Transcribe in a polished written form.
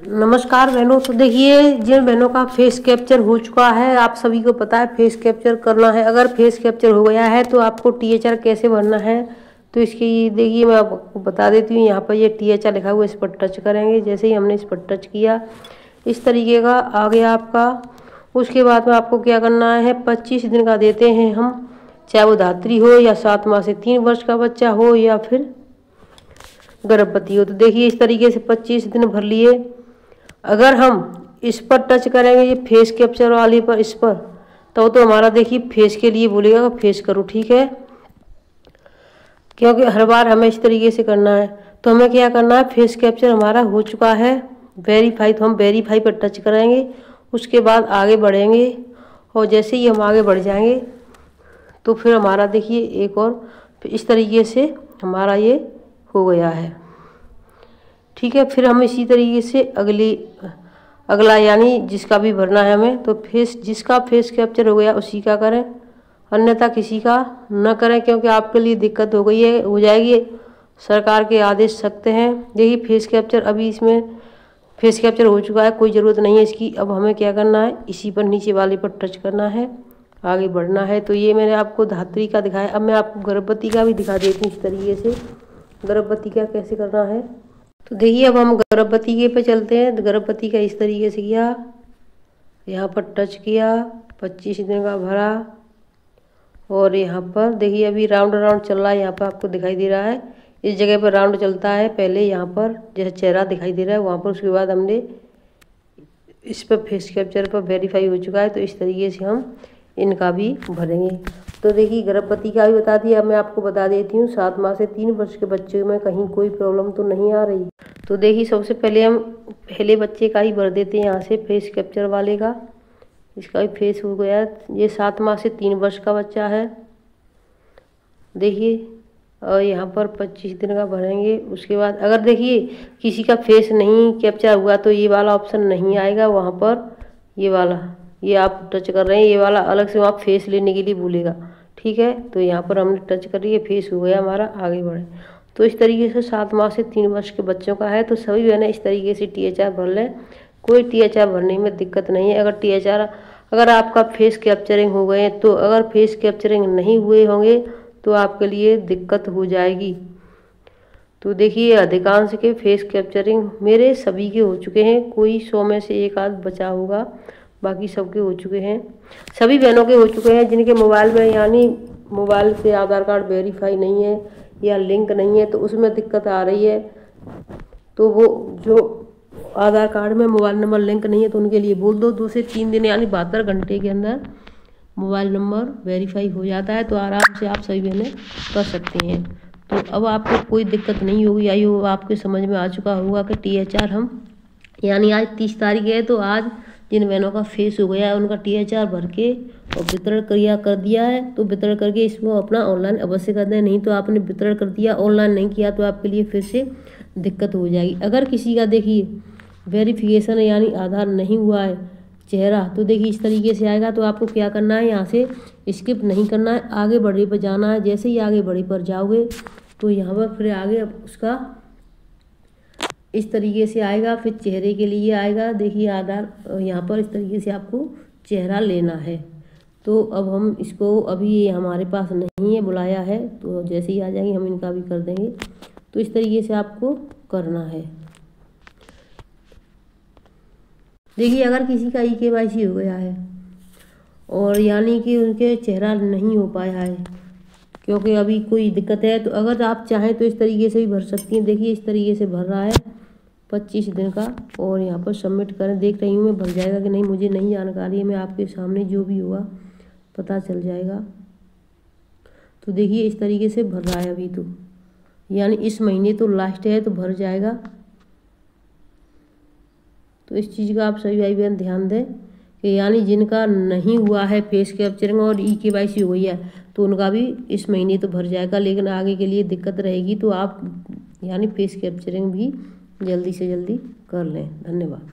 नमस्कार बहनों। तो देखिए, जिन बहनों का फेस कैप्चर हो चुका है, आप सभी को पता है फेस कैप्चर करना है। अगर फेस कैप्चर हो गया है तो आपको THR कैसे भरना है, तो इसकी देखिए मैं आपको बता देती हूँ। यहाँ पर ये THR लिखा हुआ है, इस पर टच करेंगे। जैसे ही हमने इस पर टच किया, इस तरीके का आ गया आपका। उसके बाद में आपको क्या करना है, 25 दिन का देते हैं हम, चाहे वो धात्री हो या 7 माह से 3 वर्ष का बच्चा हो या फिर गर्भवती हो। तो देखिए इस तरीके से 25 दिन भर लिए। अगर हम इस पर टच करेंगे, ये फेस कैप्चर वाली पर, इस पर, तो हमारा देखिए फेस के लिए बोलेगा फेस करो, ठीक है। क्योंकि हर बार हमें इस तरीके से करना है। तो हमें क्या करना है, फेस कैप्चर हमारा हो चुका है वेरीफाई, तो हम वेरीफाई पर टच करेंगे। उसके बाद आगे बढ़ेंगे और जैसे ही हम आगे बढ़ जाएंगे तो फिर हमारा देखिए एक और इस तरीके से हमारा ये हो गया है, ठीक है। फिर हम इसी तरीके से अगला यानी जिसका भी भरना है हमें, तो जिसका फेस कैप्चर हो गया उसी का करें, अन्यथा किसी का न करें, क्योंकि आपके लिए दिक्कत हो जाएगी। सरकार के आदेश सख्त हैं। यही फेस कैप्चर, अभी इसमें फेस कैप्चर हो चुका है, कोई ज़रूरत नहीं है इसकी। अब हमें क्या करना है, इसी पर नीचे वाले पर टच करना है, आगे बढ़ना है। तो ये मैंने आपको धात्री का दिखाया। अब मैं आपको गर्भवती का भी दिखा देती हूँ इस तरीके से, गर्भवती का कैसे करना है। तो देखिए अब हम गर्भवती के पे चलते हैं। तो गर्भवती का इस तरीके से किया, यहाँ पर टच किया, 25 दिन का भरा और यहाँ पर देखिए अभी राउंड चल रहा है। यहाँ पर आपको दिखाई दे रहा है, इस जगह पर राउंड चलता है। पहले यहाँ पर जैसे चेहरा दिखाई दे रहा है वहाँ पर, उसके बाद हमने इस पर फेस कैप्चर पर वेरीफाई हो चुका है। तो इस तरीके से हम इनका भी भरेंगे। तो देखिए गर्भवती का भी बता दिया। अब मैं आपको बता देती हूँ 7 माह से 3 वर्ष के बच्चे में कहीं कोई प्रॉब्लम तो नहीं आ रही। तो देखिए सबसे पहले हम पहले बच्चे का ही भर देते हैं, यहाँ से फेस कैप्चर वाले का। इसका भी फेस हो गया। ये 7 माह से 3 वर्ष का बच्चा है, देखिए। और यहाँ पर 25 दिन का भरेंगे। उसके बाद अगर देखिए किसी का फेस नहीं कैप्चर हुआ तो ये वाला ऑप्शन नहीं आएगा वहाँ पर। ये वाला, ये आप टच कर रहे हैं, ये वाला अलग से वहाँ फेस लेने के लिए भूलेगा, ठीक है। तो यहाँ पर हमने टच कर लिया, फेस हो गया हमारा, आगे बढ़े। तो इस तरीके से 7 माह से 3 वर्ष के बच्चों का है। तो सभी बहनें इस तरीके से THR भर लें, कोई THR भरने में दिक्कत नहीं है। अगर आपका फेस कैप्चरिंग हो गए, तो अगर फेस कैप्चरिंग नहीं हुए होंगे तो आपके लिए दिक्कत हो जाएगी। तो देखिए अधिकांश के फेस कैप्चरिंग मेरे सभी के हो चुके हैं, कोई 100 में से एक आध बचा होगा, बाकी सबके हो चुके हैं। सभी बहनों के हो चुके हैं जिनके मोबाइल में यानी मोबाइल से आधार कार्ड वेरीफाई नहीं है या लिंक नहीं है, तो उसमें दिक्कत आ रही है। तो वो जो आधार कार्ड में मोबाइल नंबर लिंक नहीं है तो उनके लिए बोल दो 2 से 3 दिन यानी 72 घंटे के अंदर मोबाइल नंबर वेरीफाई हो जाता है, तो आराम से आप सभी बहनें कर सकते हैं। तो अब आपको कोई दिक्कत नहीं होगी। आई हो आपके समझ में आ चुका होगा कि THR हम यानी आज 30 तारीख है, तो आज जिन बहनों का फेस हो गया है उनका THR भर के और वितरण क्रिया कर दिया है। तो वितरण करके इसको अपना ऑनलाइन अवश्य कर दें, नहीं तो आपने वितरण कर दिया ऑनलाइन नहीं किया तो आपके लिए फिर से दिक्कत हो जाएगी। अगर किसी का देखिए वेरिफिकेशन यानी आधार नहीं हुआ है चेहरा, तो देखिए इस तरीके से आएगा। तो आपको क्या करना है, यहाँ से स्किप नहीं करना है, आगे बढ़े पर जाना है। जैसे ही आगे बढ़े पर जाओगे तो यहाँ पर फिर आगे उसका इस तरीके से आएगा, फिर चेहरे के लिए आएगा। देखिए आधार यहाँ पर इस तरीके से आपको चेहरा लेना है। तो अब हम इसको, अभी ये हमारे पास नहीं है, बुलाया है, तो जैसे ही आ जाएंगे हम इनका भी कर देंगे। तो इस तरीके से आपको करना है। देखिए अगर किसी का EKYC हो गया है और यानी कि उनके चेहरा नहीं हो पाया है क्योंकि अभी कोई दिक्कत है, तो अगर आप चाहें तो इस तरीके से भी भर सकती हैं। देखिए इस तरीके से भर रहा है 25 दिन का, और यहाँ पर सबमिट करें। देख रही हूँ मैं भर जाएगा कि नहीं, मुझे नहीं जानकारी है। मैं आपके सामने जो भी होगा पता चल जाएगा। तो देखिए इस तरीके से भर रहा है अभी, तो यानी इस महीने तो लास्ट है तो भर जाएगा। तो इस चीज़ का आप सभी भाई बहन ध्यान दें कि यानी जिनका नहीं हुआ है फेस कैप्चरिंग और EKYC हो गई है तो उनका भी इस महीने तो भर जाएगा, लेकिन आगे के लिए दिक्कत रहेगी। तो आप यानी फेस कैप्चरिंग भी जल्दी से जल्दी कर लें। धन्यवाद।